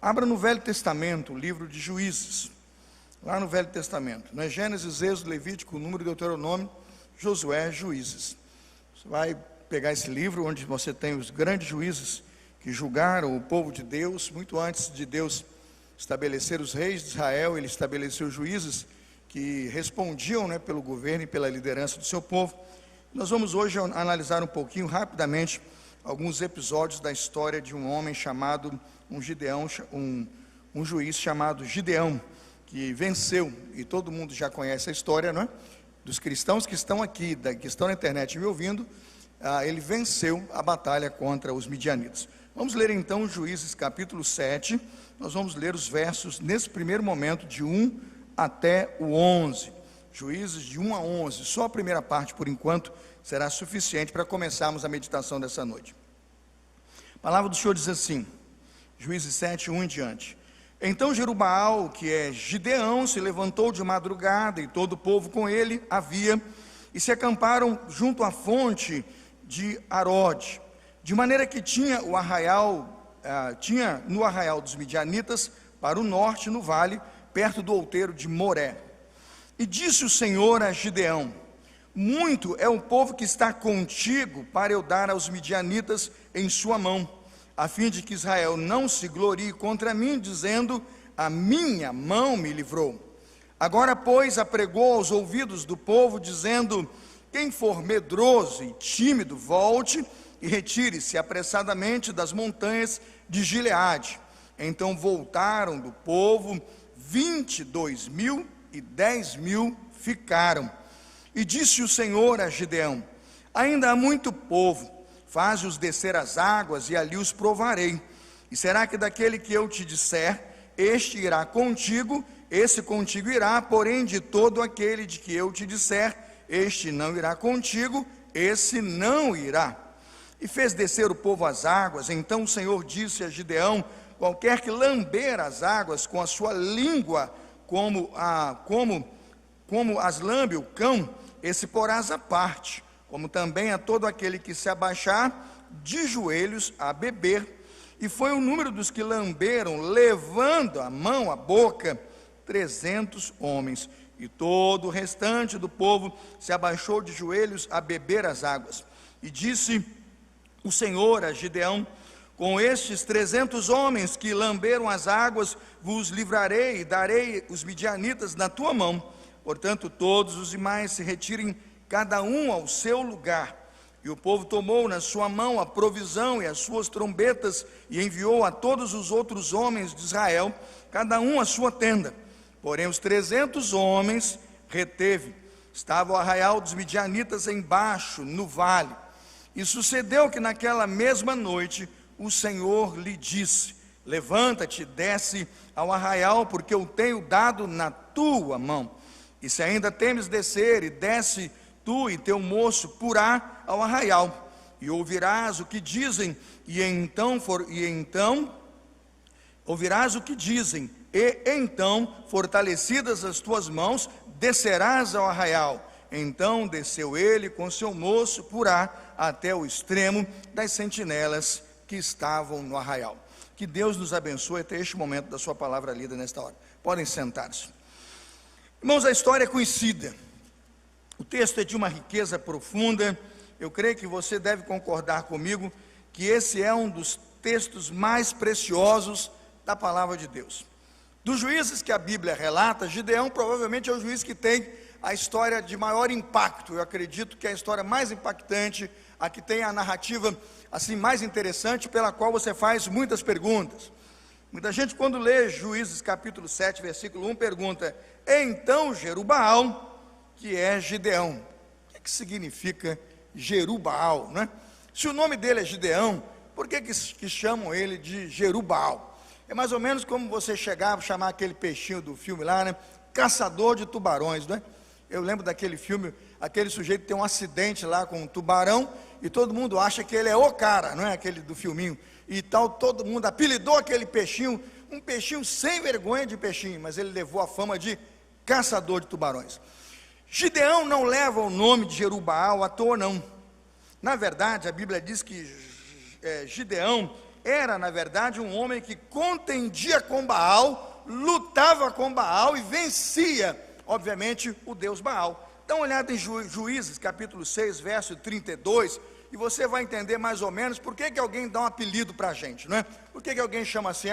Abra no Velho Testamento, o livro de Juízes, lá no Velho Testamento, não é Gênesis, Êxodo, Levítico, Número, Deuteronômio, Josué, Juízes. Você vai pegar esse livro onde você tem os grandes juízes que julgaram o povo de Deus. Muito antes de Deus estabelecer os reis de Israel, ele estabeleceu juízes que respondiam, pelo governo e pela liderança do seu povo. Nós vamos hoje analisar um pouquinho, rapidamente, alguns episódios da história de um homem chamado, um juiz chamado Gideão, que venceu, e todo mundo já conhece a história, não é? Dos cristãos que estão aqui, que estão na internet me ouvindo, ele venceu a batalha contra os midianitas. Vamos ler então Juízes capítulo 7, nós vamos ler os versos, nesse primeiro momento, de 1 até o 11. Juízes de 1 a 11, só a primeira parte, por enquanto, será suficiente para começarmos a meditação dessa noite. A palavra do Senhor diz assim, Juízes 7, 1 em diante. Então Jerubaal, que é Gideão, se levantou de madrugada, e todo o povo com ele havia, e se acamparam junto à fonte de Arode, de maneira que tinha no arraial dos midianitas, para o norte, no vale, perto do outeiro de Moré. E disse o Senhor a Gideão: muito é o povo que está contigo para eu dar aos midianitas em sua mão, a fim de que Israel não se glorie contra mim, dizendo: a minha mão me livrou. Agora, pois, apregou aos ouvidos do povo, dizendo: quem for medroso e tímido, volte e retire-se apressadamente das montanhas de Gileade. Então voltaram do povo 22.000, e 10.000 ficaram. E disse o Senhor a Gideão: ainda há muito povo, faze-os descer as águas, e ali os provarei. E será que daquele que eu te disser, este irá contigo, esse contigo irá, porém de todo aquele de que eu te disser, este não irá contigo, esse não irá. E fez descer o povo às águas. Então o Senhor disse a Gideão: qualquer que lamber as águas com a sua língua, como as lambe o cão, esse porás à parte, como também a todo aquele que se abaixar de joelhos a beber. E foi o número dos que lamberam, levando a mão à boca, 300 homens. E todo o restante do povo se abaixou de joelhos a beber as águas. E disse o Senhor a Gideão: com estes 300 homens que lamberam as águas, vos livrarei e darei os midianitas na tua mão. Portanto, todos os demais se retirem, cada um ao seu lugar. E o povo tomou na sua mão a provisão e as suas trombetas, e enviou a todos os outros homens de Israel, cada um a sua tenda. Porém, os 300 homens reteve. Estava o arraial dos midianitas embaixo, no vale. E sucedeu que naquela mesma noite o Senhor lhe disse: levanta-te, desce ao arraial, porque eu tenho dado na tua mão. E se ainda temes descer, e desce tu e teu moço Purá ao arraial, e ouvirás o que dizem, e então fortalecidas as tuas mãos, descerás ao arraial. Então desceu ele com seu moço Purá até o extremo das sentinelas que estavam no arraial. Que Deus nos abençoe até este momento da sua palavra lida nesta hora. Podem sentar-se. Irmãos, a história é conhecida. O texto é de uma riqueza profunda. Eu creio que você deve concordar comigo que esse é um dos textos mais preciosos da palavra de Deus. Dos juízes que a Bíblia relata, Gideão provavelmente é o juiz que tem a história de maior impacto. Eu acredito que é a história mais impactante, a que tem a narrativa assim mais interessante, pela qual você faz muitas perguntas. Muita gente, quando lê Juízes capítulo 7, versículo 1, pergunta: então Jerubaal, que é Gideão, o que significa Jerubaal, né? Se o nome dele é Gideão, por que chamam ele de Jerubaal? É mais ou menos como você chamar aquele peixinho do filme lá, né? Caçador de tubarões, né? Eu lembro daquele filme, aquele sujeito tem um acidente lá com um tubarão, e todo mundo acha que ele é o cara, não é? Aquele do filminho, e tal, todo mundo apelidou aquele peixinho, um peixinho sem vergonha de peixinho, mas ele levou a fama de caçador de tubarões. Gideão não leva o nome de Jerubaal à toa, não. Na verdade, a Bíblia diz que Gideão era, na verdade, um homem que contendia com Baal, lutava com Baal e vencia, obviamente, o Deus Baal. Dá uma olhada em Juízes, capítulo 6, verso 32, e você vai entender mais ou menos por que alguém dá um apelido para a gente, não é? Por que alguém chama assim,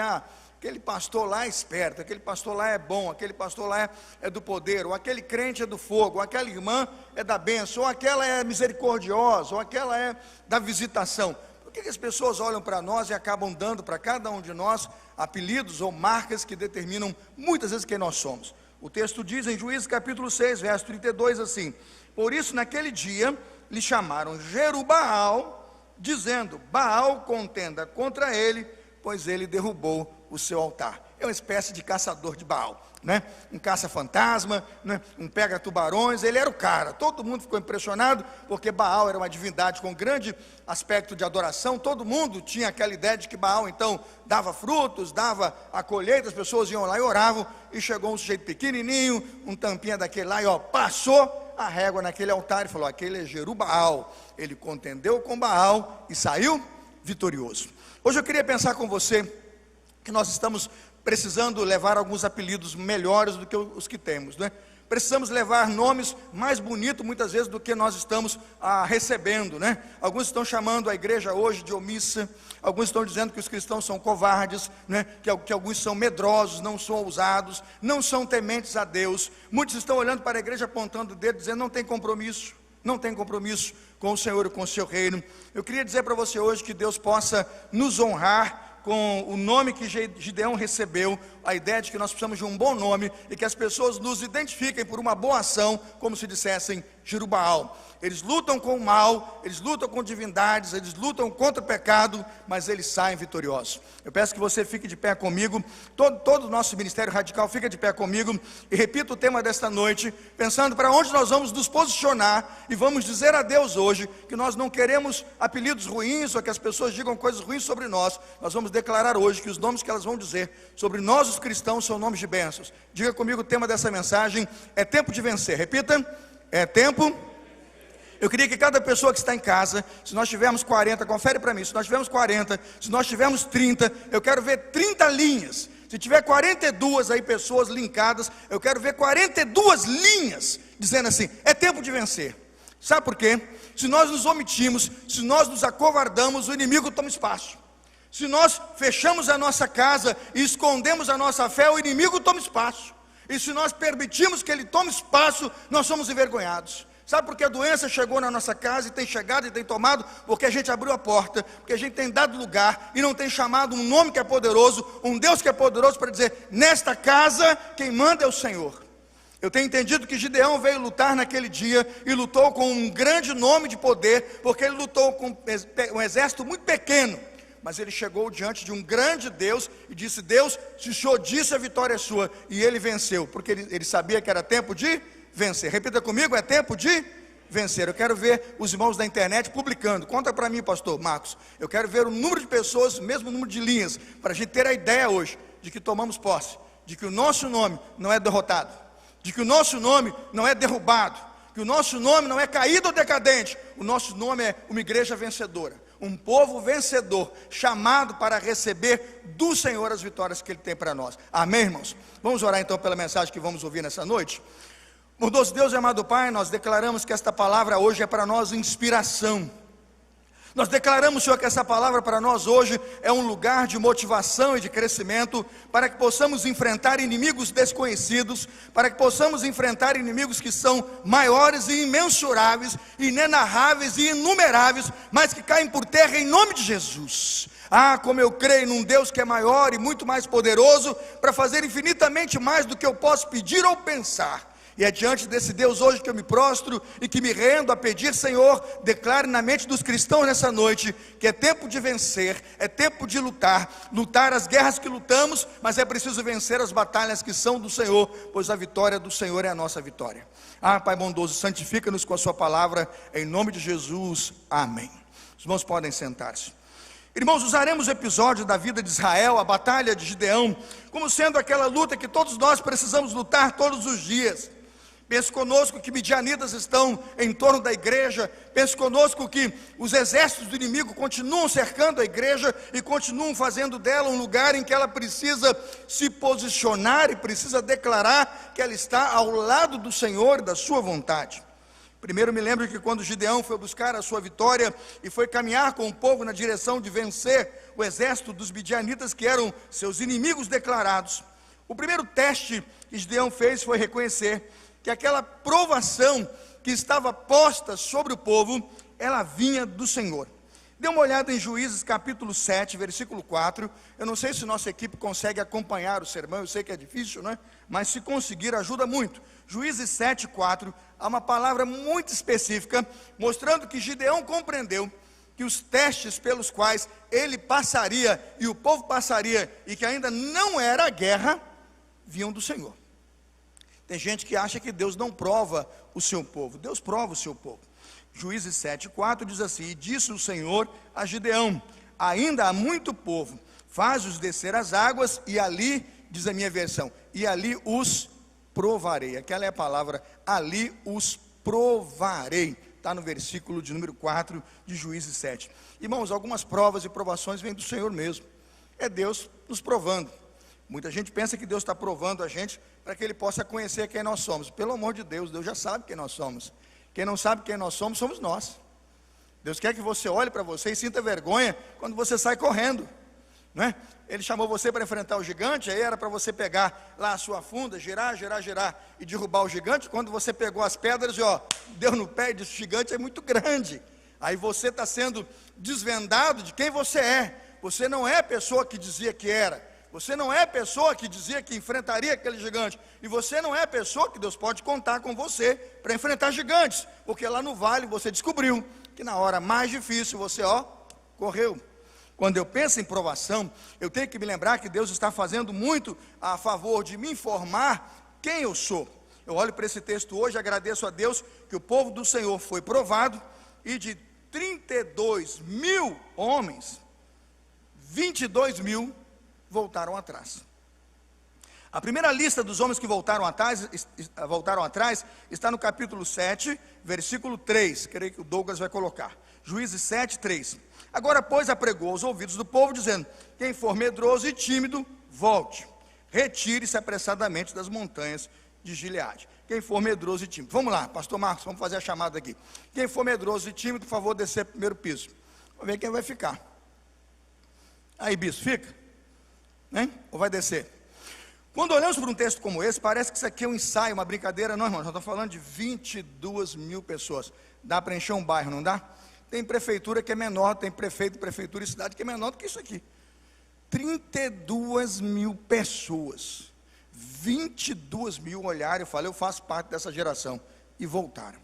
aquele pastor lá é esperto, aquele pastor lá é bom, aquele pastor lá é do poder, ou aquele crente é do fogo, ou aquela irmã é da bênção, ou aquela é misericordiosa, ou aquela é da visitação. Por que as pessoas olham para nós e acabam dando para cada um de nós apelidos ou marcas que determinam muitas vezes quem nós somos? O texto diz em Juízes capítulo 6, verso 32 assim: por isso naquele dia lhe chamaram Jerubbaal, dizendo: Baal contenda contra ele, pois ele derrubou o seu altar. É uma espécie de caçador de Baal, né? Um caça-fantasma, né? Um pega-tubarões. Ele era o cara. Todo mundo ficou impressionado, porque Baal era uma divindade com grande aspecto de adoração. Todo mundo tinha aquela ideia de que Baal então dava frutos, dava a colheita. As pessoas iam lá e oravam, e chegou um sujeito pequenininho, um tampinha daquele lá, e passou a régua naquele altar e falou: aquele é Jerubbaal. Ele contendeu com Baal e saiu vitorioso. Hoje eu queria pensar com você que nós estamos precisando levar alguns apelidos melhores do que os que temos, né? Precisamos levar nomes mais bonitos muitas vezes do que nós estamos recebendo, né? Alguns estão chamando a igreja hoje de omissa, alguns estão dizendo que os cristãos são covardes, né? Que alguns são medrosos, não são ousados, não são tementes a Deus. Muitos estão olhando para a igreja apontando o dedo, dizendo: não tem compromisso, não tem compromisso com o Senhor e com o seu reino. Eu queria dizer para você hoje que Deus possa nos honrar com o nome que Gideão recebeu, a ideia de que nós precisamos de um bom nome, e que as pessoas nos identifiquem por uma boa ação, como se dissessem Jerubbaal. Eles lutam com o mal, eles lutam com divindades, eles lutam contra o pecado, mas eles saem vitoriosos. Eu peço que você fique de pé comigo, todo o nosso Ministério Radical fica de pé comigo, e repita o tema desta noite, pensando para onde nós vamos nos posicionar, e vamos dizer a Deus hoje, que nós não queremos apelidos ruins, ou que as pessoas digam coisas ruins sobre nós. Nós vamos declarar hoje que os nomes que elas vão dizer sobre nós os cristãos são nomes de bênçãos. Diga comigo o tema dessa mensagem: é tempo de vencer. Repita: é tempo. Eu queria que cada pessoa que está em casa, se nós tivermos 40, confere para mim, se nós tivermos 40, se nós tivermos 30, eu quero ver 30 linhas. Se tiver 42 aí pessoas linkadas, eu quero ver 42 linhas, dizendo assim: é tempo de vencer. Sabe por quê? Se nós nos omitimos, se nós nos acovardamos, o inimigo toma espaço. Se nós fechamos a nossa casa e escondemos a nossa fé, o inimigo toma espaço. E se nós permitimos que ele tome espaço, nós somos envergonhados. Sabe por que a doença chegou na nossa casa e tem chegado e tem tomado? Porque a gente abriu a porta, porque a gente tem dado lugar e não tem chamado um nome que é poderoso, um Deus que é poderoso para dizer: nesta casa quem manda é o Senhor. Eu tenho entendido que Gideão veio lutar naquele dia e lutou com um grande nome de poder, porque ele lutou com um exército muito pequeno, mas ele chegou diante de um grande Deus e disse: Deus, se o Senhor disse, a vitória é sua. E ele venceu, porque ele sabia que era tempo de vencer. Repita comigo: é tempo de vencer. Eu quero ver os irmãos da internet publicando. Conta para mim, pastor Marcos. Eu quero ver o número de pessoas, o mesmo número de linhas, para a gente ter a ideia hoje de que tomamos posse, de que o nosso nome não é derrotado, de que o nosso nome não é derrubado, que o nosso nome não é caído ou decadente. O nosso nome é uma igreja vencedora, um povo vencedor, chamado para receber do Senhor as vitórias que Ele tem para nós. Amém, irmãos? Vamos orar então pela mensagem que vamos ouvir nessa noite. Bondoso Deus e amado Pai, nós declaramos que esta palavra hoje é para nós inspiração. Nós declaramos, Senhor, que essa palavra para nós hoje é um lugar de motivação e de crescimento, para que possamos enfrentar inimigos desconhecidos, para que possamos enfrentar inimigos que são maiores e imensuráveis, inenarráveis e inumeráveis, mas que caem por terra em nome de Jesus. Ah, como eu creio num Deus que é maior e muito mais poderoso, para fazer infinitamente mais do que eu posso pedir ou pensar. E é diante desse Deus hoje que eu me prostro e que me rendo a pedir: Senhor, declare na mente dos cristãos nessa noite que é tempo de vencer, é tempo de lutar as guerras que lutamos, mas é preciso vencer as batalhas que são do Senhor, pois a vitória do Senhor é a nossa vitória. Ah, Pai bondoso, santifica-nos com a sua palavra, em nome de Jesus, amém. Os irmãos podem sentar-se. Irmãos, usaremos o episódio da vida de Israel, a batalha de Gideão, como sendo aquela luta que todos nós precisamos lutar todos os dias. Pense conosco que midianitas estão em torno da igreja. Pense conosco que os exércitos do inimigo continuam cercando a igreja e continuam fazendo dela um lugar em que ela precisa se posicionar e precisa declarar que ela está ao lado do Senhor e da sua vontade. Primeiro me lembro que quando Gideão foi buscar a sua vitória e foi caminhar com o povo na direção de vencer o exército dos midianitas, que eram seus inimigos declarados, o primeiro teste que Gideão fez foi reconhecer que aquela provação que estava posta sobre o povo, ela vinha do Senhor. Dê uma olhada em Juízes capítulo 7, versículo 4, eu não sei se nossa equipe consegue acompanhar o sermão, eu sei que é difícil, né? Mas se conseguir ajuda muito. Juízes 7, 4, há uma palavra muito específica, mostrando que Gideão compreendeu que os testes pelos quais ele passaria, e o povo passaria, e que ainda não era guerra, vinham do Senhor. Tem gente que acha que Deus não prova o seu povo. Deus prova o seu povo. Juízes 7:4 diz assim: e disse o Senhor a Gideão: ainda há muito povo, faz-os descer as águas, e ali, diz a minha versão, e ali os provarei. Aquela é a palavra, ali os provarei. Está no versículo de número 4 de Juízes 7. Irmãos, algumas provas e provações vêm do Senhor mesmo. É Deus nos provando. Muita gente pensa que Deus está provando a gente para que Ele possa conhecer quem nós somos. Pelo amor de Deus, Deus já sabe quem nós somos. Quem não sabe quem nós somos, somos nós. Deus quer que você olhe para você e sinta vergonha quando você sai correndo, não é? Ele chamou você para enfrentar o gigante, aí era para você pegar lá a sua funda, girar e derrubar o gigante. Quando você pegou as pedras e deu no pé e disse: o gigante é muito grande. Aí você está sendo desvendado de quem você é. Você não é a pessoa que dizia que era. Você não é a pessoa que dizia que enfrentaria aquele gigante. E você não é a pessoa que Deus pode contar com você para enfrentar gigantes. Porque lá no vale você descobriu que na hora mais difícil você, correu. Quando eu penso em provação, eu tenho que me lembrar que Deus está fazendo muito a favor de me informar quem eu sou. Eu olho para esse texto hoje e agradeço a Deus que o povo do Senhor foi provado, e de 32 mil homens, 22 mil voltaram atrás. A primeira lista dos homens que voltaram atrás está no capítulo 7, versículo 3, creio que o Douglas vai colocar. Juízes 7, 3. Agora, pois, apregou aos ouvidos do povo, dizendo: quem for medroso e tímido, volte, retire-se apressadamente das montanhas de Gileade. Quem for medroso e tímido. Vamos lá, pastor Marcos, vamos fazer a chamada aqui. Quem for medroso e tímido, por favor, descer primeiro piso. Vamos ver quem vai ficar. Aí, bispo, fica? Hein? Ou vai descer? Quando olhamos para um texto como esse, parece que isso aqui é um ensaio, uma brincadeira. Não, irmão, nós estamos falando de 22 mil pessoas. Dá para encher um bairro, não dá? Tem prefeitura que é menor, tem prefeito, prefeitura e cidade que é menor do que isso aqui. 32 mil pessoas, 22 mil olharam. Eu falei: eu faço parte dessa geração, e voltaram.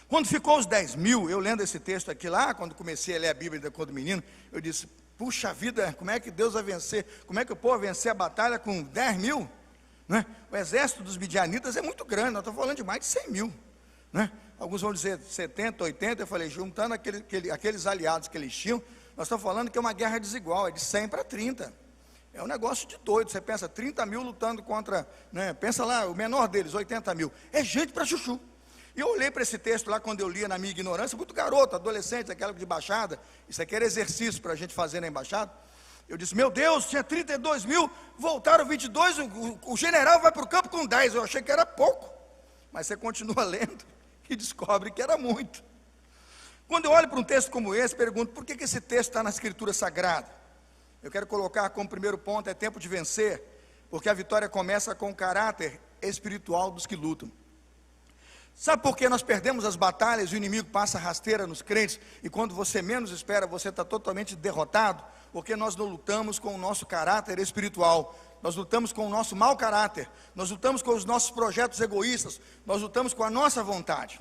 Quando ficou os 10 mil, eu lendo esse texto aqui lá, quando comecei a ler a Bíblia quando menino, eu disse: puxa vida, como é que Deus vai vencer? Como é que o povo vai vencer a batalha com 10 mil? Não é? O exército dos midianitas é muito grande, nós estamos falando de mais de 100 mil. Não é? Alguns vão dizer 70, 80, eu falei, juntando aqueles aliados que eles tinham, nós estamos falando que é uma guerra desigual, é de 100 para 30. É um negócio de doido. Você pensa, 30 mil lutando contra, né? Pensa lá, o menor deles, 80 mil. É gente para chuchu. E eu olhei para esse texto lá quando eu lia na minha ignorância, muito garoto, adolescente, aquela de embaixada. Isso aqui era exercício para a gente fazer na embaixada. Eu disse: meu Deus, tinha 32 mil, voltaram 22, o general vai para o campo com 10. Eu achei que era pouco, mas você continua lendo e descobre que era muito. Quando eu olho para um texto como esse, pergunto: por que esse texto está na Escritura Sagrada? Eu quero colocar como primeiro ponto: é tempo de vencer, porque a vitória começa com o caráter espiritual dos que lutam. Sabe por que nós perdemos as batalhas e o inimigo passa rasteira nos crentes, e quando você menos espera, você está totalmente derrotado? Porque nós não lutamos com o nosso caráter espiritual, nós lutamos com o nosso mau caráter, nós lutamos com os nossos projetos egoístas, nós lutamos com a nossa vontade.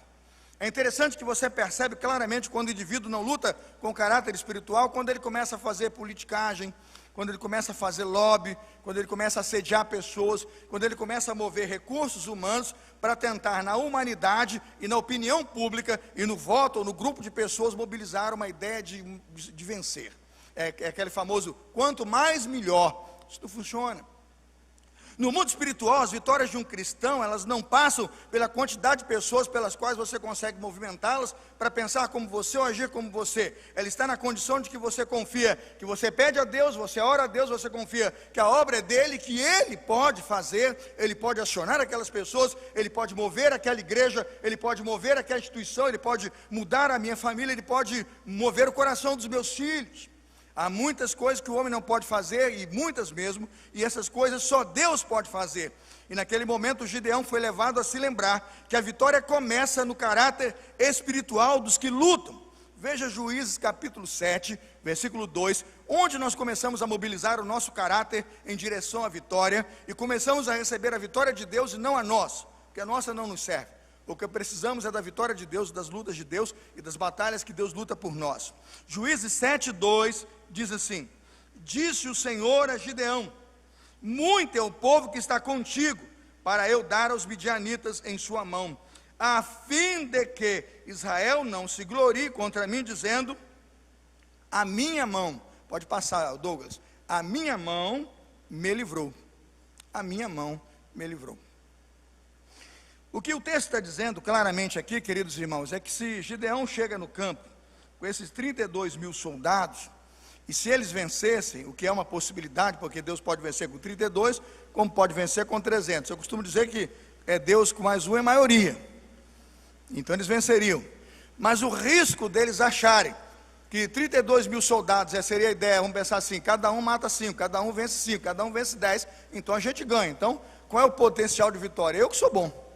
É interessante que você percebe claramente quando o indivíduo não luta com o caráter espiritual, quando ele começa a fazer politicagem, quando ele começa a fazer lobby, quando ele começa a assediar pessoas, quando ele começa a mover recursos humanos para tentar na humanidade e na opinião pública e no voto ou no grupo de pessoas mobilizar uma ideia de vencer. É aquele famoso quanto mais melhor. Isso não funciona. No mundo espiritual, as vitórias de um cristão, elas não passam pela quantidade de pessoas pelas quais você consegue movimentá-las para pensar como você ou agir como você. Ela está na condição de que você confia, que você pede a Deus, você ora a Deus, você confia que a obra é dele, que ele pode fazer, ele pode acionar aquelas pessoas, ele pode mover aquela igreja, ele pode mover aquela instituição, ele pode mudar a minha família, ele pode mover o coração dos meus filhos. Há muitas coisas que o homem não pode fazer, e muitas mesmo, e essas coisas só Deus pode fazer. E naquele momento Gideão foi levado a se lembrar que a vitória começa no caráter espiritual dos que lutam. Veja Juízes capítulo 7, versículo 2, onde nós começamos a mobilizar o nosso caráter em direção à vitória, e começamos a receber a vitória de Deus e não a nós, porque a nossa não nos serve. O que precisamos é da vitória de Deus, das lutas de Deus e das batalhas que Deus luta por nós. Juízes 7, 2 diz assim: disse o Senhor a Gideão: muito é o povo que está contigo, para eu dar aos midianitas em sua mão, a fim de que Israel não se glorie contra mim, dizendo: a minha mão, pode passar, Douglas, a minha mão me livrou, a minha mão me livrou. O que o texto está dizendo claramente aqui, queridos irmãos, é que se Gideão chega no campo com esses 32 mil soldados, e se eles vencessem, o que é uma possibilidade, porque Deus pode vencer com 32, como pode vencer com 300. Eu costumo dizer que é Deus com mais um é maioria, então eles venceriam. Mas o risco deles acharem que 32 mil soldados, essa seria a ideia, vamos pensar assim, cada um mata 5, cada um vence 5, cada um vence 10, então a gente ganha. Então, qual é o potencial de vitória? Eu que sou bom.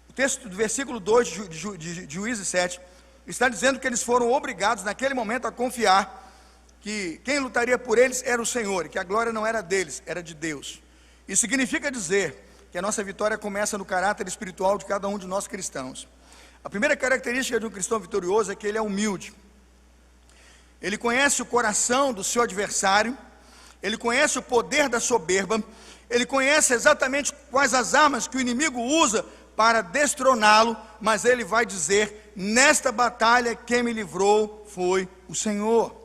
O texto do versículo 2 de Juízes 7 está dizendo que eles foram obrigados naquele momento a confiar que quem lutaria por eles era o Senhor, e que a glória não era deles, era de Deus. Isso significa dizer que a nossa vitória começa no caráter espiritual de cada um de nós cristãos. A primeira característica de um cristão vitorioso é que ele é humilde. Ele conhece o coração do seu adversário, ele conhece o poder da soberba, ele conhece exatamente quais as armas que o inimigo usa para destroná-lo, mas ele vai dizer: nesta batalha quem me livrou foi o Senhor.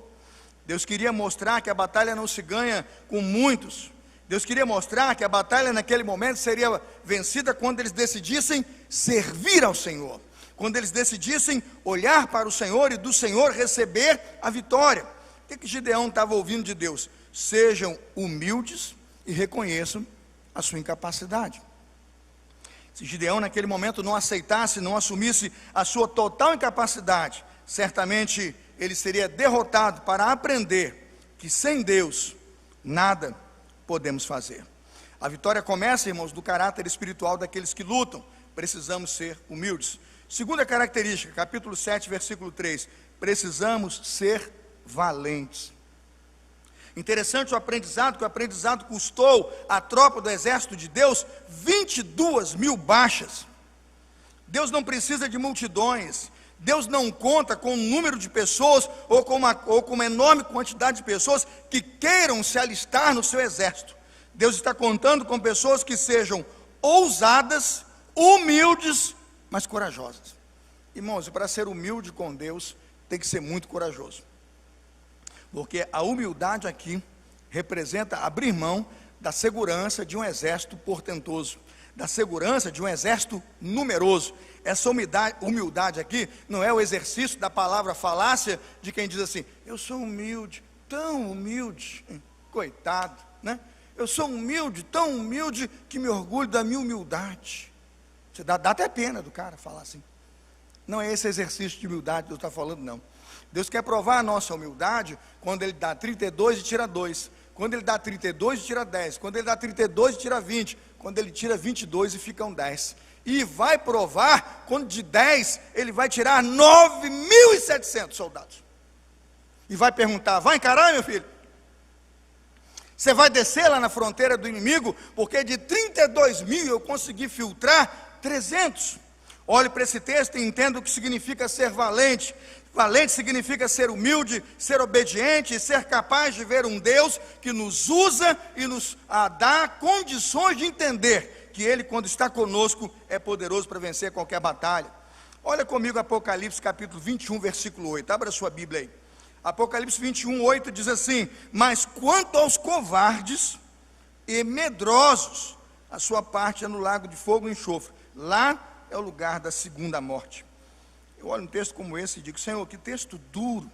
Deus queria mostrar que a batalha não se ganha com muitos. Deus queria mostrar que a batalha naquele momento seria vencida quando eles decidissem servir ao Senhor, quando eles decidissem olhar para o Senhor e do Senhor receber a vitória. O que Gideão estava ouvindo de Deus? Sejam humildes e reconheçam a sua incapacidade. Se Gideão naquele momento não aceitasse, não assumisse a sua total incapacidade, certamente ele seria derrotado para aprender que sem Deus nada podemos fazer. A vitória começa, irmãos, do caráter espiritual daqueles que lutam. Precisamos ser humildes. Segunda característica, capítulo 7, versículo 3, precisamos ser valentes. Interessante o aprendizado, que o aprendizado custou à tropa do exército de Deus 22 mil baixas. Deus não precisa de multidões, Deus não conta com um número de pessoas ou com uma enorme quantidade de pessoas que queiram se alistar no seu exército. Deus está contando com pessoas que sejam ousadas, humildes, mas corajosas. Irmãos, e para ser humilde com Deus, tem que ser muito corajoso. Porque a humildade aqui representa abrir mão da segurança de um exército portentoso, da segurança de um exército numeroso. Essa humildade aqui não é o exercício da palavra falácia de quem diz assim: eu sou humilde, tão humilde, coitado, né? Eu sou humilde, tão humilde que me orgulho da minha humildade. Você dá até pena do cara falar assim. Não é esse exercício de humildade que Deus está falando, não. Deus quer provar a nossa humildade quando Ele dá 32 e tira 2, quando Ele dá 32 e tira 10, quando Ele dá 32 e tira 20, quando Ele tira 22 e ficam 10. E vai provar quando de 10 Ele vai tirar 9.700 soldados. E vai perguntar: vai encarar, meu filho? Você vai descer lá na fronteira do inimigo? Porque de 32 mil eu consegui filtrar 300. Olhe para esse texto e entenda o que significa ser valente. Valente significa ser humilde, ser obediente e ser capaz de ver um Deus que nos usa e nos dá condições de entender que Ele, quando está conosco, é poderoso para vencer qualquer batalha. Olha comigo Apocalipse capítulo 21, versículo 8. Abra sua Bíblia aí. Apocalipse 21, 8 diz assim: mas quanto aos covardes, e medrosos. A sua parte é no lago de fogo e enxofre. Lá é o lugar da segunda morte. Eu olho um texto como esse e digo: Senhor, que texto duro.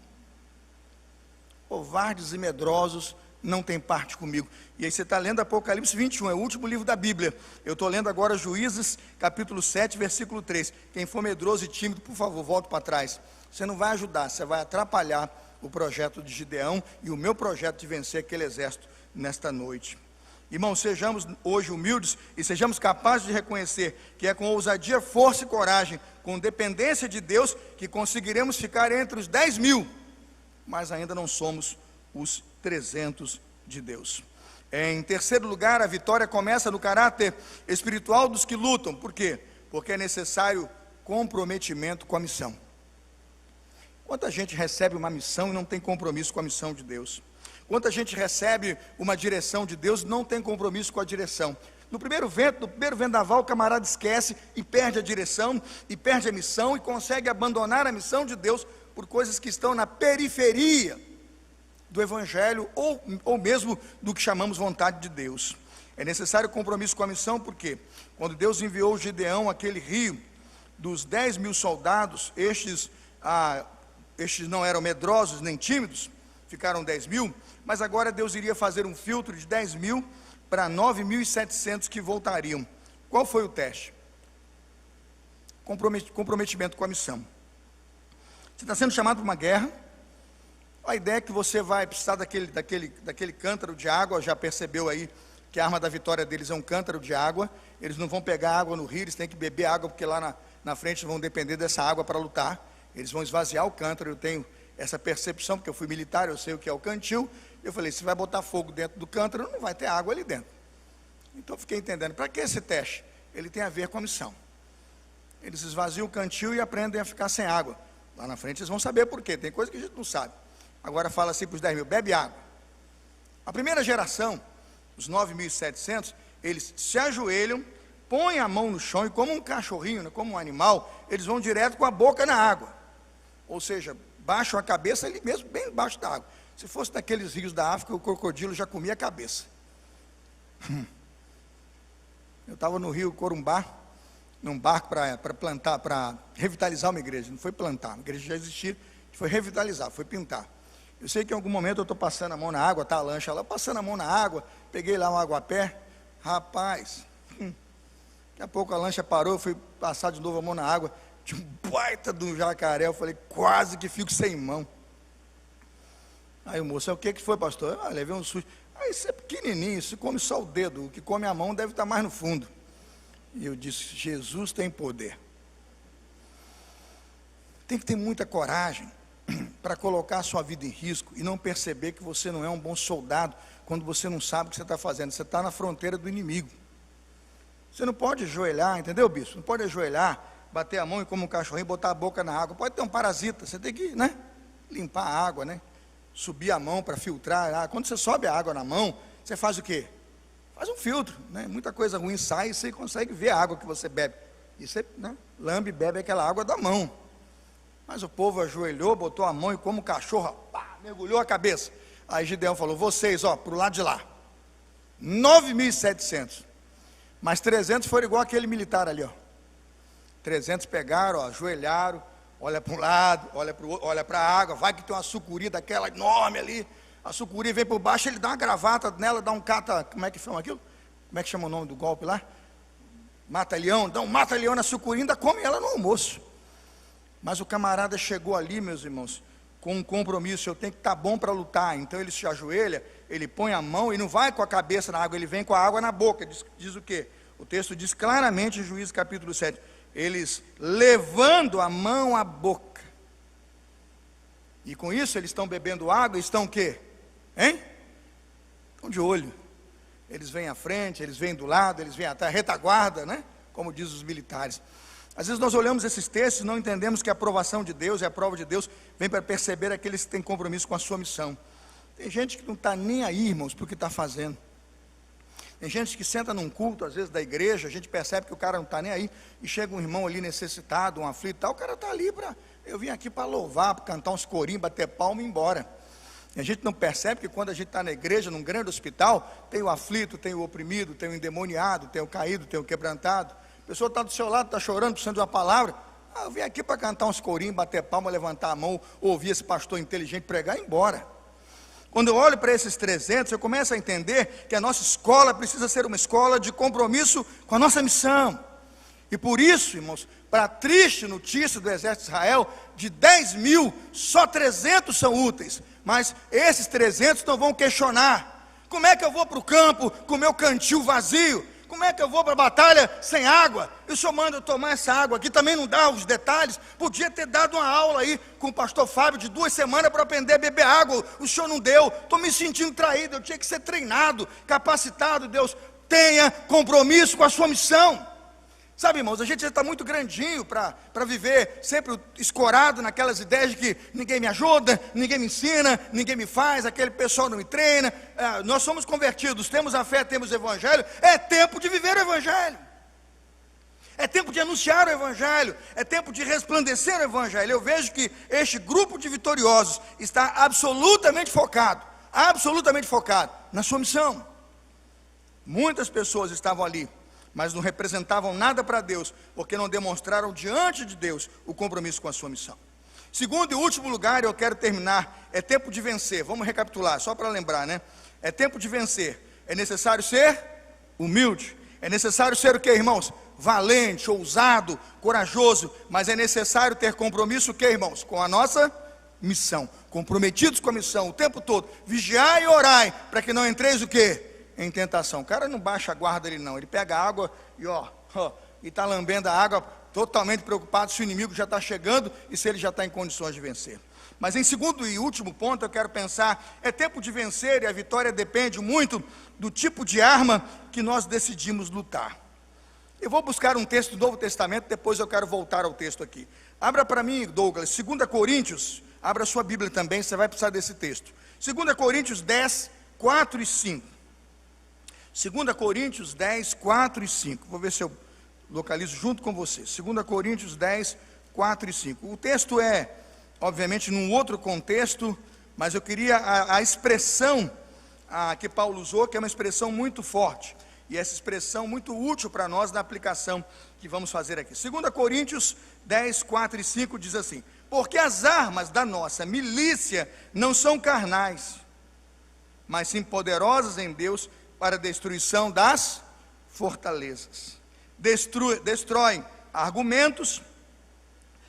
Covardes e medrosos não tem parte comigo. E aí você está lendo Apocalipse 21, é o último livro da Bíblia. Eu estou lendo agora Juízes, capítulo 7, versículo 3. Quem for medroso e tímido, por favor, volte para trás. Você não vai ajudar, você vai atrapalhar o projeto de Gideão e o meu projeto de vencer aquele exército nesta noite. Irmãos, sejamos hoje humildes e sejamos capazes de reconhecer que é com ousadia, força e coragem, com dependência de Deus, que conseguiremos ficar entre os 10.000, mas ainda não somos os 300 de Deus. Em terceiro lugar, a vitória começa no caráter espiritual dos que lutam. Por quê? Porque é necessário comprometimento com a missão. Quanta gente recebe uma missão e não tem compromisso com a missão de Deus? Quanta gente recebe uma direção de Deus e não tem compromisso com a direção? No primeiro vendaval, o camarada esquece e perde a direção, e perde a missão, e consegue abandonar a missão de Deus por coisas que estão na periferia do Evangelho, ou mesmo do que chamamos vontade de Deus. É necessário compromisso com a missão, porque quando Deus enviou Gideão àquele rio, dos 10.000 soldados, estes não eram medrosos nem tímidos, ficaram 10.000, mas agora Deus iria fazer um filtro de 10.000 para 9.700 que voltariam. Qual foi o teste? Comprometimento com a missão. Você está sendo chamado para uma guerra. A ideia é que você vai precisar daquele cântaro de água. Já percebeu aí que a arma da vitória deles é um cântaro de água. Eles não vão pegar água no rio, eles têm que beber água, porque lá na frente vão depender dessa água para lutar. Eles vão esvaziar o cântaro. Eu tenho essa percepção, porque eu fui militar, eu sei o que é o cantil. Eu falei: se vai botar fogo dentro do cântaro, não vai ter água ali dentro. Então eu fiquei entendendo, para que esse teste? Ele tem a ver com a missão. Eles esvaziam o cantil e aprendem a ficar sem água. Lá na frente eles vão saber por quê, tem coisa que a gente não sabe. Agora fala assim para os 10.000, bebe água. A primeira geração, os 9.700, eles se ajoelham, põem a mão no chão e, como um cachorrinho, como um animal, eles vão direto com a boca na água. Ou seja, baixam a cabeça ali mesmo, bem embaixo da água. Se fosse daqueles rios da África, o crocodilo já comia a cabeça. Eu estava no rio Corumbá, num barco para revitalizar uma igreja. Não foi plantar, a igreja já existia, foi revitalizar, foi pintar. Eu sei que em algum momento eu estou passando a mão na água, tá a lancha lá, passando a mão na água, peguei lá um aguapé, rapaz, daqui a pouco a lancha parou, eu fui passar de novo a mão na água, tinha um baita de um jacaré, eu falei: quase que fico sem mão. Aí o moço: o que foi, pastor? Eu levei um susto. Aí isso é pequenininho, isso come só o dedo, o que come a mão deve estar mais no fundo. E eu disse: Jesus tem poder. Tem que ter muita coragem para colocar a sua vida em risco e não perceber que você não é um bom soldado quando você não sabe o que você está fazendo. Você está na fronteira do inimigo. Você não pode ajoelhar, entendeu, bispo? Não pode ajoelhar, bater a mão e, como um cachorrinho, botar a boca na água. Pode ter um parasita, você tem que, limpar a água, subir a mão para filtrar. Quando você sobe a água na mão, você faz o quê? Faz um filtro, muita coisa ruim sai e você consegue ver a água que você bebe. E você lambe e bebe aquela água da mão. Mas o povo ajoelhou, botou a mão e, como cachorro, mergulhou a cabeça. Aí Gideão falou: vocês, para o lado de lá, 9.700, mas 300 foram igual aquele militar ali, 300 pegaram, ajoelharam, olha para um lado, olha para o outro, olha para a água, vai que tem uma sucuri daquela enorme ali, a sucuri vem por baixo, ele dá uma gravata nela, dá um cata, como é que chama aquilo? Como é que chama o nome do golpe lá? Mata-leão, dá um mata-leão na sucuri, ainda come ela no almoço. Mas o camarada chegou ali, meus irmãos, com um compromisso: eu tenho que estar bom para lutar. Então ele se ajoelha, ele põe a mão e não vai com a cabeça na água, ele vem com a água na boca. Diz o quê? O texto diz claramente em Juízes capítulo 7, eles levando a mão à boca. E com isso eles estão bebendo água, estão o quê? Estão de olho. Eles vêm à frente, eles vêm do lado, eles vêm atrás, retaguarda, como dizem os militares. Às vezes nós olhamos esses textos e não entendemos que a aprovação de Deus e a prova de Deus vem para perceber aqueles que têm compromisso com a sua missão. Tem gente que não está nem aí, irmãos, para o que está fazendo. Tem gente que senta num culto, às vezes da igreja, a gente percebe que o cara não está nem aí, e chega um irmão ali necessitado, um aflito, o cara está ali eu vim aqui para louvar, para cantar uns corinhos, bater palma e ir embora. E a gente não percebe que quando a gente está na igreja, num grande hospital, tem o aflito, tem o oprimido, tem o endemoniado, tem o caído, tem o quebrantado. A pessoa está do seu lado, está chorando, precisando de uma palavra. Eu vim aqui para cantar uns corinhos, bater palma, levantar a mão, ouvir esse pastor inteligente pregar e ir embora. Quando eu olho para esses 300, eu começo a entender que a nossa escola precisa ser uma escola de compromisso com a nossa missão. E por isso, irmãos, para a triste notícia do exército de Israel, de 10 mil, só 300 são úteis. Mas esses 300 não vão questionar: como é que eu vou para o campo com o meu cantil vazio? Como é que eu vou para a batalha sem água? E o senhor manda eu tomar essa água aqui, também não dá os detalhes. Podia ter dado uma aula aí com o pastor Fábio de 2 semanas para aprender a beber água. O senhor não deu, estou me sentindo traído. Eu tinha que ser treinado, capacitado. Deus, tenha compromisso com a sua missão. Sabe, irmãos, a gente já está muito grandinho para viver sempre escorado naquelas ideias de que ninguém me ajuda, ninguém me ensina, ninguém me faz, aquele pessoal não me treina. Nós somos convertidos, temos a fé, temos o evangelho. É tempo de viver o evangelho. É tempo de anunciar o evangelho. É tempo de resplandecer o evangelho. Eu vejo que este grupo de vitoriosos está absolutamente focado na sua missão. Muitas pessoas estavam ali, mas não representavam nada para Deus, porque não demonstraram diante de Deus o compromisso com a sua missão. Segundo e último lugar, eu quero terminar, é tempo de vencer. Vamos recapitular, só para lembrar, né? É tempo de vencer. É necessário ser humilde. É necessário ser o que, irmãos? Valente, ousado, corajoso. Mas é necessário ter compromisso o que, irmãos? Com a nossa missão. Comprometidos com a missão o tempo todo. Vigiai e orai, para que não entreis o quê? Em tentação. O cara não baixa a guarda ali não, ele pega a água e está lambendo a água, totalmente preocupado se o inimigo já está chegando e se ele já está em condições de vencer. Mas em segundo e último ponto eu quero pensar, é tempo de vencer, e a vitória depende muito do tipo de arma que nós decidimos lutar. Eu vou buscar um texto do Novo Testamento, depois eu quero voltar ao texto aqui. Abra para mim, Douglas, 2 Coríntios, abra a sua Bíblia também, você vai precisar desse texto. 2 Coríntios 10, 4 e 5. 2 Coríntios 10, 4 e 5. Vou ver se eu localizo junto com você. 2 Coríntios 10, 4 e 5. O texto é, obviamente, num outro contexto, mas eu queria a expressão que Paulo usou, que é uma expressão muito forte. E essa expressão muito útil para nós na aplicação que vamos fazer aqui. 2 Coríntios 10, 4 e 5 diz assim: porque as armas da nossa milícia não são carnais, mas sim poderosas em Deus para a destruição das fortalezas. Destrói argumentos,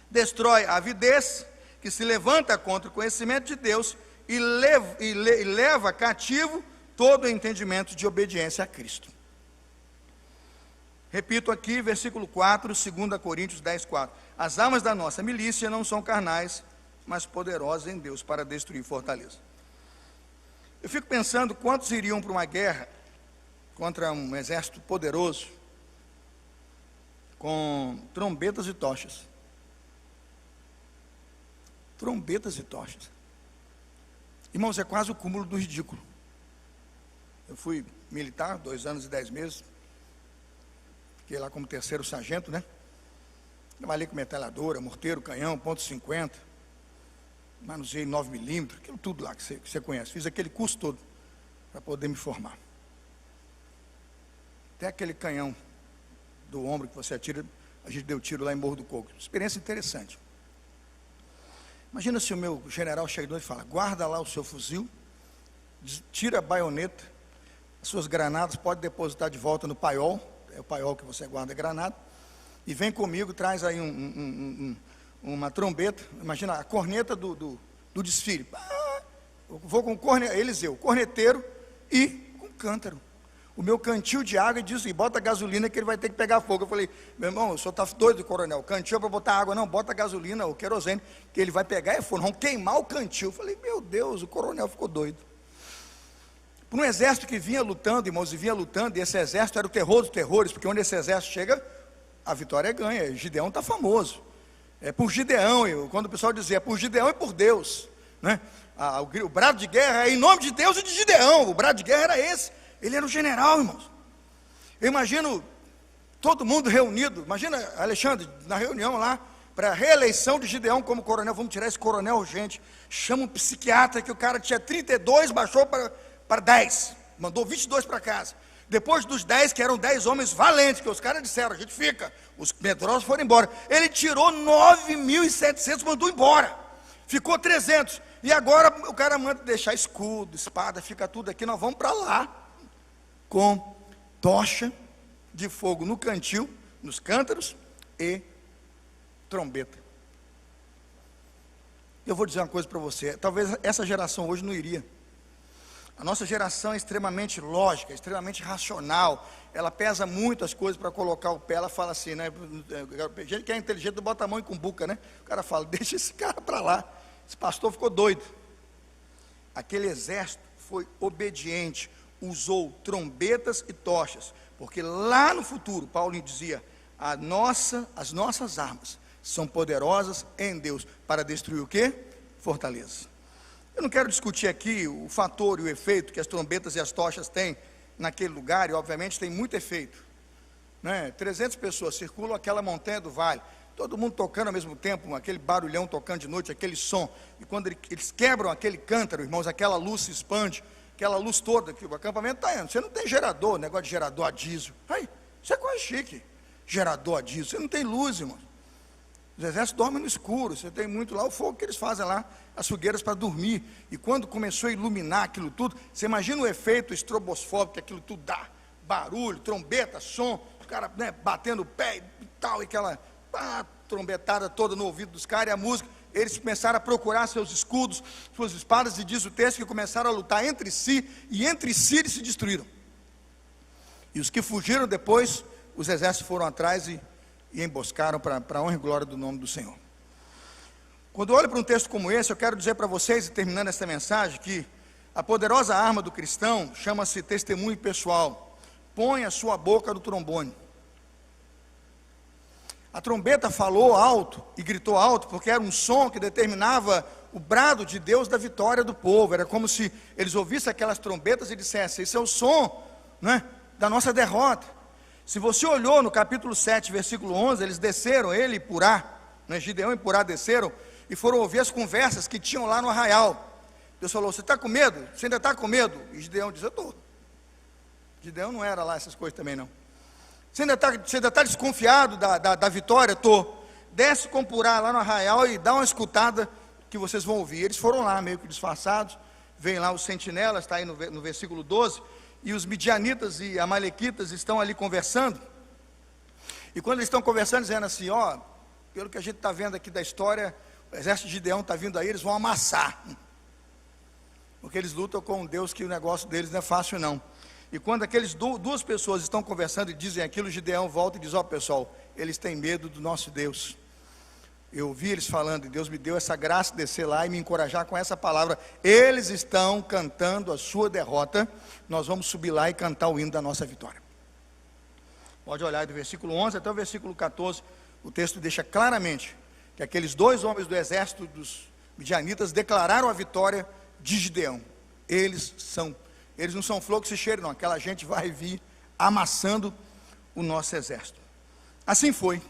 destrói a avidez que se levanta contra o conhecimento de Deus e leva cativo todo o entendimento de obediência a Cristo. Repito aqui, versículo 4, 2 Coríntios 10, 4. As armas da nossa milícia não são carnais, mas poderosas em Deus para destruir fortaleza. Eu fico pensando quantos iriam para uma guerra contra um exército poderoso, com trombetas e tochas. Trombetas e tochas. Irmãos, é quase o cúmulo do ridículo. Eu fui militar, 2 anos e 10 meses. Fiquei lá como 3º sargento, né? Trabalhei com metralhadora, morteiro, canhão, .50. Manuseei 9mm, aquilo tudo lá que você conhece. Fiz aquele curso todo para poder me formar. Até aquele canhão do ombro que você atira, a gente deu tiro lá em Morro do Coco. Experiência interessante. Imagina se o meu general chega e fala: guarda lá o seu fuzil, tira a baioneta, as suas granadas pode depositar de volta no paiol, é o paiol que você guarda a granada, e vem comigo, traz aí uma trombeta. Imagina a corneta do desfile. Eu vou com Eliseu, corneteiro e com cântaro. O meu cantil de água, e diz: e bota gasolina que ele vai ter que pegar fogo. Eu falei: meu irmão, o senhor está doido, coronel, cantil para botar água? Não, bota gasolina, o querosene, que ele vai pegar fogo, vão queimar o cantil. Eu falei: meu Deus, o coronel ficou doido. Por um exército que vinha lutando, irmãos, e esse exército era o terror dos terrores, porque onde esse exército chega, a vitória é ganha. Gideão está famoso, é por Gideão, quando o pessoal dizia: é por Gideão e por Deus, né? O brado de guerra é em nome de Deus e de Gideão. O brado de guerra era esse. Ele era o general, irmãos. Eu imagino todo mundo reunido. Imagina, Alexandre, na reunião lá, para a reeleição de Gideão como coronel. Vamos tirar esse coronel urgente. Chama um psiquiatra, que o cara tinha 32, baixou para 10. Mandou 22 para casa. Depois dos 10, que eram 10 homens valentes, que os caras disseram, a gente fica. Os medrosos foram embora. Ele tirou 9.700, mandou embora. Ficou 300. E agora o cara manda deixar escudo, espada, fica tudo aqui. Nós vamos para lá com tocha de fogo no cantil, nos cântaros e trombeta. Eu vou dizer uma coisa para você. Talvez essa geração hoje não iria. A nossa geração é extremamente lógica, extremamente racional. Ela pesa muito as coisas para colocar o pé. Ela fala assim, né? Gente que é inteligente não bota a mão em cumbuca, né? O cara fala, deixa esse cara para lá. Esse pastor ficou doido. Aquele exército foi obediente, usou trombetas e tochas, porque lá no futuro, Paulo dizia, as nossas armas são poderosas em Deus para destruir o quê? Fortaleza. Eu não quero discutir aqui o fator e o efeito que as trombetas e as tochas têm naquele lugar, e obviamente tem muito efeito, né? 300 pessoas circulam aquela montanha do vale, todo mundo tocando ao mesmo tempo, aquele barulhão tocando de noite, aquele som, e quando eles quebram aquele cântaro, irmãos, aquela luz se expande, aquela luz toda, que o acampamento está indo, você não tem gerador, negócio de gerador a diesel, aí, isso é coisa chique, gerador a diesel, você não tem luz, irmão. Os exércitos dormem no escuro, você tem muito lá o fogo que eles fazem lá, as fogueiras para dormir, e quando começou a iluminar aquilo tudo, você imagina o efeito estrobosfóbico que aquilo tudo dá, barulho, trombeta, som, os caras, né, batendo o pé e tal, e aquela trombetada toda no ouvido dos caras, e a música, eles começaram a procurar seus escudos, suas espadas, e diz o texto que começaram a lutar entre si, e entre si eles se destruíram, e os que fugiram depois, os exércitos foram atrás e emboscaram para a honra e glória do nome do Senhor. Quando eu olho para um texto como esse, eu quero dizer para vocês, e terminando esta mensagem, que a poderosa arma do cristão chama-se testemunho pessoal. Põe a sua boca no trombone. A trombeta falou alto e gritou alto, porque era um som que determinava o brado de Deus da vitória do povo. Era como se eles ouvissem aquelas trombetas e dissessem, esse é o som, né, da nossa derrota. Se você olhou no capítulo 7, versículo 11, eles desceram, ele e Purá, né, Gideão e Purá desceram, e foram ouvir as conversas que tinham lá no arraial. Deus falou, você está com medo? Você ainda está com medo? E Gideão disse, eu estou. Gideão não era lá essas coisas também não. Você ainda está desconfiado da vitória? Estou. Desce com Purá lá no arraial e dá uma escutada que vocês vão ouvir. Eles foram lá meio que disfarçados, vem lá os sentinelas, está aí no versículo 12, e os midianitas e amalequitas estão ali conversando, e quando eles estão conversando, dizendo assim, ó, pelo que a gente está vendo aqui da história, o exército de Gideão está vindo aí, eles vão amassar, porque eles lutam com um Deus que o negócio deles não é fácil não. E quando aqueles duas pessoas estão conversando e dizem aquilo, Gideão volta e diz, ó pessoal, eles têm medo do nosso Deus. Eu ouvi eles falando, e Deus me deu essa graça de descer lá e me encorajar com essa palavra. Eles estão cantando a sua derrota, nós vamos subir lá e cantar o hino da nossa vitória. Pode olhar do versículo 11 até o versículo 14, o texto deixa claramente que aqueles dois homens do exército dos midianitas declararam a vitória de Gideão. Eles não são flor que se cheire não, aquela gente vai vir amassando o nosso exército. Assim foi.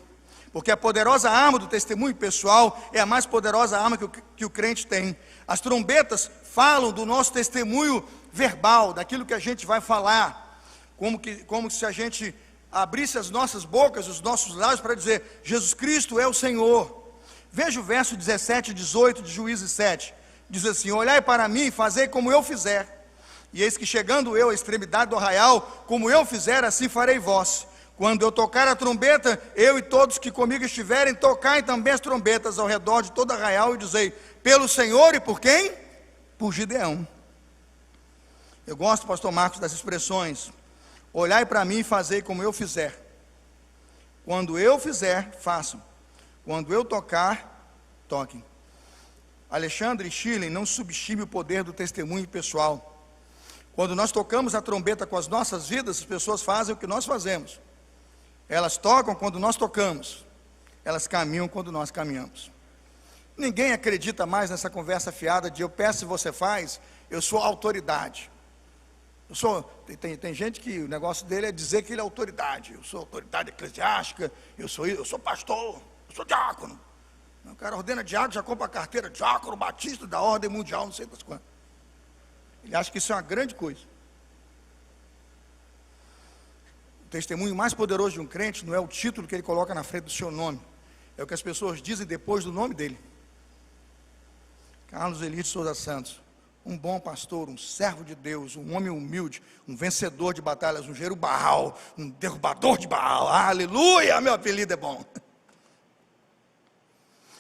Porque a poderosa arma do testemunho pessoal é a mais poderosa arma que o crente tem. As trombetas falam do nosso testemunho verbal, daquilo que a gente vai falar, como se a gente abrisse as nossas bocas, os nossos lábios para dizer, Jesus Cristo é o Senhor. Veja o verso 17 e 18 de Juízes 7, diz assim, olhai para mim e fazei como eu fizer, e eis que chegando eu à extremidade do arraial, como eu fizer, assim farei vós. Quando eu tocar a trombeta, eu e todos que comigo estiverem, tocai também as trombetas ao redor de todo o arraial e dizei, pelo Senhor e por quem? Por Gideão. Eu gosto, pastor Marcos, das expressões, olhai para mim e fazei como eu fizer. Quando eu fizer, façam. Quando eu tocar, toquem. Alexandre Schilling não subestime o poder do testemunho pessoal. Quando nós tocamos a trombeta com as nossas vidas, as pessoas fazem o que nós fazemos. Elas tocam quando nós tocamos, elas caminham quando nós caminhamos. Ninguém acredita mais nessa conversa fiada de eu peço e você faz, eu sou autoridade. Tem gente que o negócio dele é dizer que ele é autoridade. Eu sou autoridade eclesiástica, eu sou pastor, eu sou diácono. O cara ordena diácono, já compra a carteira, diácono batista da ordem mundial, não sei das quantas. Ele acha que isso é uma grande coisa. O testemunho mais poderoso de um crente não é o título que ele coloca na frente do seu nome, é o que as pessoas dizem depois do nome dele. Carlos Elias de Souza Santos, um bom pastor, um servo de Deus, um homem humilde, um vencedor de batalhas, um Jerubbaal, um derrubador de Baal, aleluia, meu apelido é bom.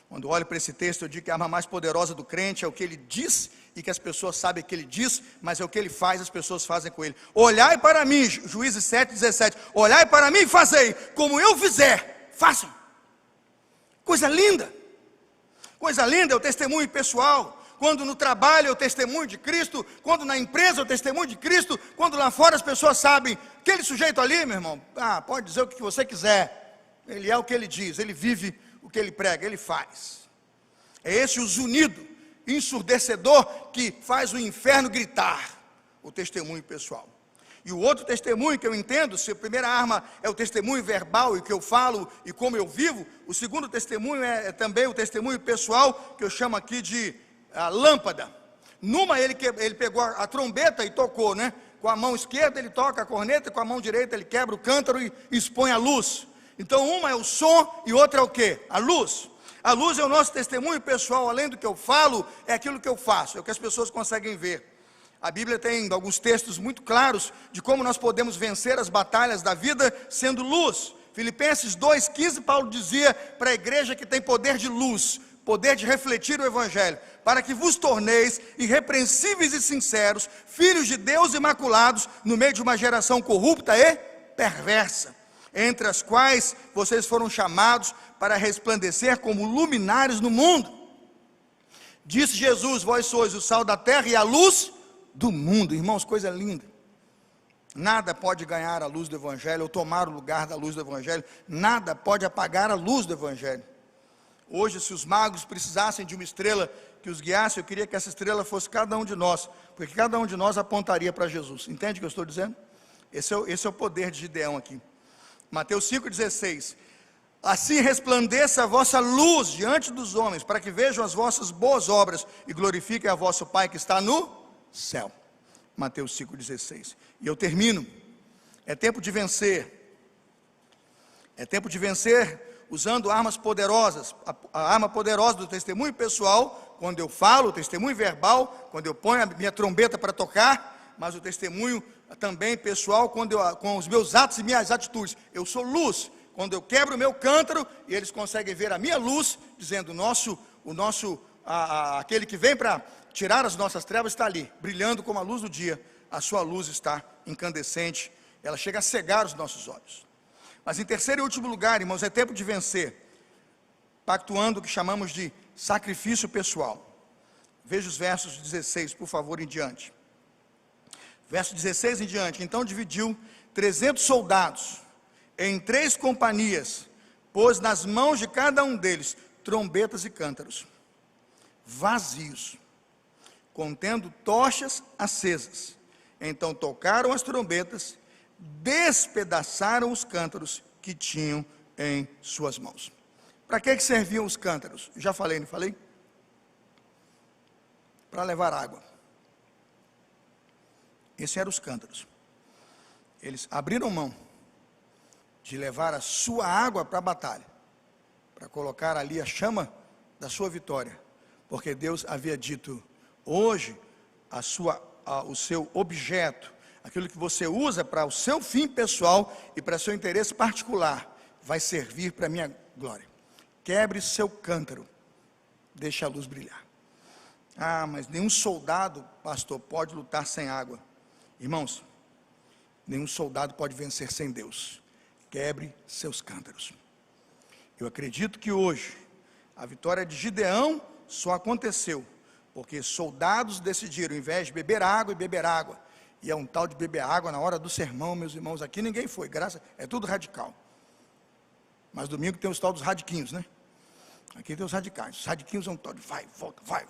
Quando olho para esse texto, eu digo que a arma mais poderosa do crente é o que ele diz, e que as pessoas sabem que ele diz, mas é o que ele faz, as pessoas fazem com ele. Olhai para mim, Juízes 7:17, olhai para mim e fazei, como eu fizer, façam. Coisa linda é o testemunho pessoal. Quando no trabalho é o testemunho de Cristo, quando na empresa é o testemunho de Cristo, quando lá fora as pessoas sabem, aquele sujeito ali, meu irmão, pode dizer o que você quiser, ele é o que ele diz, ele vive o que ele prega, ele faz. É esse o zunido ensurdecedor que faz o inferno gritar, o testemunho pessoal. E o outro testemunho que eu entendo, se a primeira arma é o testemunho verbal e que eu falo e como eu vivo, o segundo testemunho é também o testemunho pessoal, que eu chamo aqui de a lâmpada. Numa ele pegou a trombeta e tocou, né? Com a mão esquerda ele toca a corneta, com a mão direita ele quebra o cântaro e expõe a luz. Então uma é o som e outra é o quê? A luz. A luz é o nosso testemunho pessoal, além do que eu falo, é aquilo que eu faço, é o que as pessoas conseguem ver. A Bíblia tem alguns textos muito claros de como nós podemos vencer as batalhas da vida sendo luz. Filipenses 2,15, Paulo dizia para a igreja que tem poder de luz, poder de refletir o Evangelho, para que vos torneis irrepreensíveis e sinceros, filhos de Deus imaculados, no meio de uma geração corrupta e perversa, entre as quais vocês foram chamados para resplandecer como luminares no mundo. Disse Jesus, vós sois o sal da terra e a luz do mundo. Irmãos, coisa linda. Nada pode ganhar a luz do Evangelho, ou tomar o lugar da luz do Evangelho. Nada pode apagar a luz do Evangelho. Hoje, se os magos precisassem de uma estrela que os guiasse, eu queria que essa estrela fosse cada um de nós, porque cada um de nós apontaria para Jesus. Entende o que eu estou dizendo? Esse é o poder de Gideão aqui. Mateus 5,16. Assim resplandeça a vossa luz diante dos homens, para que vejam as vossas boas obras e glorifiquem a vosso Pai que está no céu. Mateus 5,16. E eu termino. É tempo de vencer. É tempo de vencer usando armas poderosas. A arma poderosa do testemunho pessoal, quando eu falo, o testemunho verbal, quando eu ponho a minha trombeta para tocar, mas o testemunho também pessoal, com os meus atos e minhas atitudes. Eu sou luz. Quando eu quebro o meu cântaro e eles conseguem ver a minha luz, dizendo, aquele que vem para tirar as nossas trevas está ali, brilhando como a luz do dia. A sua luz está incandescente, ela chega a cegar os nossos olhos. Mas em terceiro e último lugar, irmãos, é tempo de vencer, pactuando o que chamamos de sacrifício pessoal. Veja os versos 16, por favor, em diante. Verso 16 em diante. Então dividiu 300 soldados em 3 companhias, pôs nas mãos de cada um deles trombetas e cântaros, vazios, contendo tochas acesas. Então tocaram as trombetas, despedaçaram os cântaros que tinham em suas mãos. Para que serviam os cântaros? Já falei, não falei? Para levar água. Esses eram os cântaros. Eles abriram mão de levar a sua água para a batalha, para colocar ali a chama da sua vitória, porque Deus havia dito, hoje, o seu objeto, aquilo que você usa para o seu fim pessoal e para seu interesse particular, vai servir para a minha glória. Quebre seu cântaro, deixe a luz brilhar. Mas nenhum soldado, pastor, pode lutar sem água. Irmãos, nenhum soldado pode vencer sem Deus. Quebre seus cântaros. Eu acredito que hoje, a vitória de Gideão só aconteceu porque soldados decidiram, ao invés de beber água, e é um tal de beber água na hora do sermão, meus irmãos, aqui ninguém foi, é tudo radical. Mas domingo tem os tal dos radiquinhos, né? Aqui tem os radicais. Os radiquinhos são um tal de vai,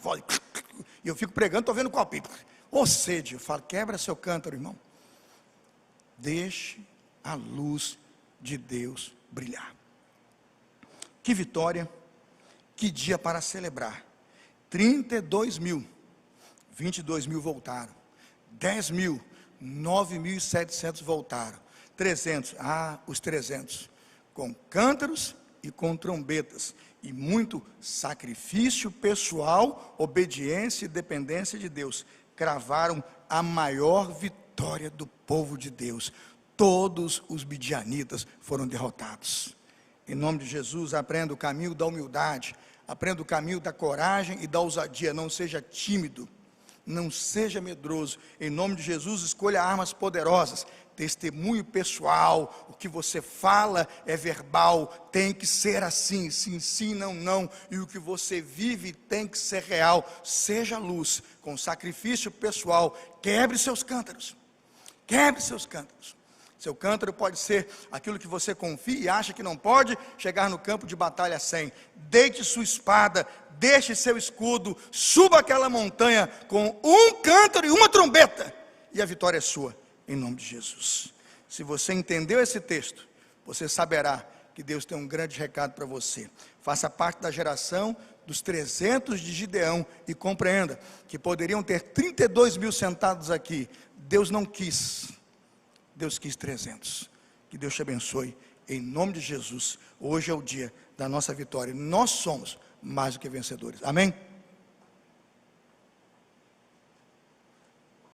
volta. E eu fico pregando, estou vendo qual pipa. Ô sede, eu falo, quebra seu cântaro, irmão. Deixe a luz de Deus brilhar. Que vitória, que dia para celebrar. 32 mil, 22 mil voltaram. 10 mil, 9.700 voltaram. 300, os 300, com cântaros e com trombetas, e muito sacrifício pessoal, obediência e dependência de Deus, cravaram a maior vitória do povo de Deus. Todos os midianitas foram derrotados. Em nome de Jesus, aprenda o caminho da humildade, aprenda o caminho da coragem e da ousadia. Não seja tímido, não seja medroso. Em nome de Jesus, escolha armas poderosas. Testemunho pessoal, o que você fala é verbal, tem que ser assim, sim, sim, não, não, e o que você vive tem que ser real. Seja luz, com sacrifício pessoal, quebre seus cântaros, quebre seus cântaros. Seu cântaro pode ser aquilo que você confia e acha que não pode chegar no campo de batalha sem. Deite sua espada, deixe seu escudo, suba aquela montanha com um cântaro e uma trombeta, e a vitória é sua, em nome de Jesus. Se você entendeu esse texto, você saberá que Deus tem um grande recado para você. Faça parte da geração dos 300 de Gideão e compreenda que poderiam ter 32 mil sentados aqui. Deus não quis. Deus quis 300. Que Deus te abençoe, em nome de Jesus. Hoje é o dia da nossa vitória. Nós somos mais do que vencedores. Amém?